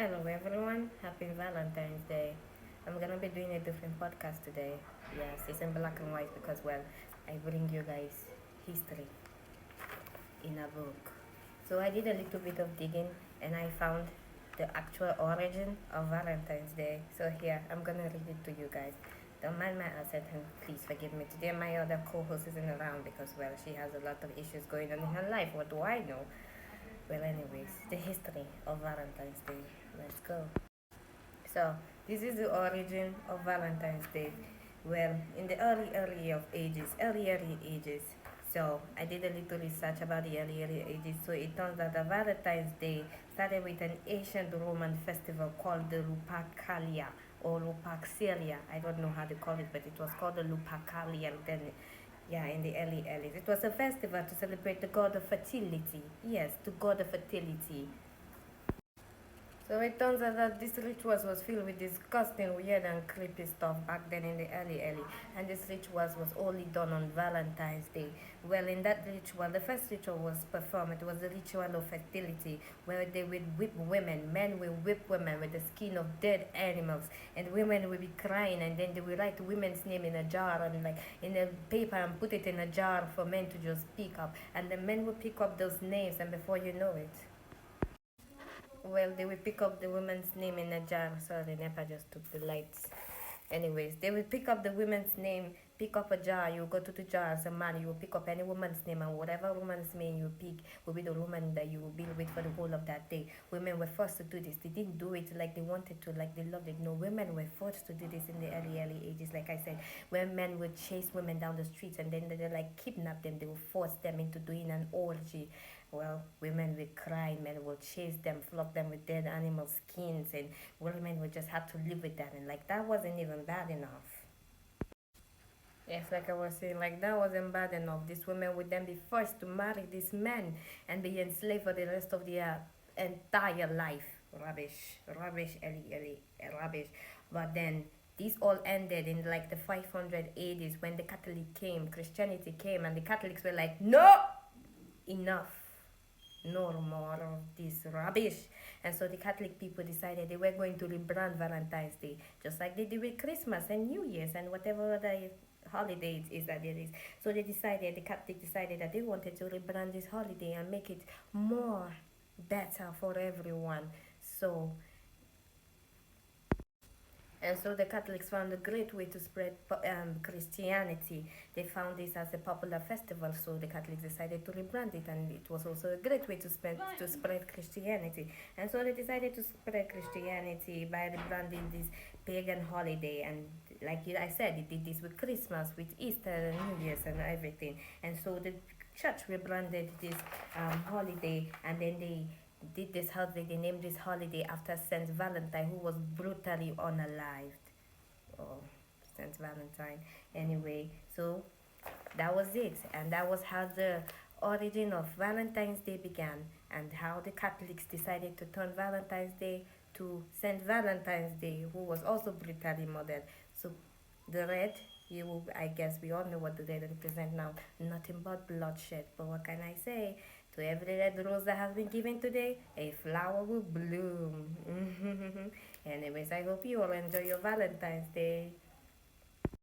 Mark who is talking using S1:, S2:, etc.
S1: Hello everyone, happy Valentine's Day. I'm gonna be doing a different podcast today. Yes, it's in black and white because I bring you guys history in a book. So I did a little bit of digging and I found the actual origin of Valentine's Day. So here, I'm gonna read it to you guys. Don't mind my accent and please forgive me. Today my other co-host isn't around because she has a lot of issues going on in her life. What do I know? Well, anyways, the history of Valentine's Day. Let's go. So, this is the origin of Valentine's Day. Well, in the early ages. So, I did a little research about the early ages. So, it turns out that Valentine's Day started with an ancient Roman festival called the Lupercalia or Lupercalia. I don't know how to call it, but it was called the Lupercalia then. Yeah, in the early. It was a festival to celebrate the god of fertility. Yes, the god of fertility. So it turns out that this rituals was filled with disgusting, weird, and creepy stuff back then in the early. And this rituals was only done on Valentine's Day. Well, in that ritual, the first ritual was performed. It was the ritual of fertility, where they would whip women. Men will whip women with the skin of dead animals, and women will be crying, and then they will write women's name in a jar and like in a paper and put it in a jar for men to just pick up. And the men will pick up those names, and before you know it, well, they will pick up the woman's name in a jar. Sorry, Nepa just took the lights. Anyways, they will pick up the woman's name, pick up a jar. You go to the jar as a man, you will pick up any woman's name, and whatever woman's name you pick will be the woman that you will be with for the whole of that day. Women were forced to do this. They didn't do it like they wanted to, like they loved it. No, women were forced to do this in the early ages. Like I said, when men would chase women down the streets and then they like kidnap them, they would force them into doing an orgy. Well, women will cry, men will chase them, flog them with dead animal skins, and women would just have to live with that. And like that wasn't even bad enough. Yes, like I was saying, like that wasn't bad enough. These women would then be forced to marry these men and be enslaved for the rest of their entire life. Rubbish, rubbish. But then this all ended in like the 500 ADs when the Catholic came, Christianity came, and the Catholics were like, no, enough, no more of this rubbish. And so the Catholic people decided they were going to rebrand Valentine's Day, just like they did with Christmas and New Year's and whatever other holidays is that there is. So the Catholic decided that they wanted to rebrand this holiday and make it more better for everyone. So and so the Catholics found a great way to spread Christianity. They found this as a popular festival, so the Catholics decided to rebrand it, and it was also a great way to spread Christianity. And so they decided to spread Christianity by rebranding this pagan holiday. And like I said, they did this with Christmas, with Easter, and New Year's, and everything. And so the church rebranded this holiday, and then they did this holiday. They named this holiday after Saint Valentine, who was brutally unalived. Oh, Saint Valentine. Anyway, so that was it, and that was how the origin of Valentine's Day began, and how the Catholics decided to turn Valentine's Day to Saint Valentine's Day, who was also brutally murdered. So the red, I guess we all know what the red represent now. Nothing but bloodshed. But what can I say? To every red rose that has been given today, a flower will bloom. Anyways, I hope you all enjoy your Valentine's Day.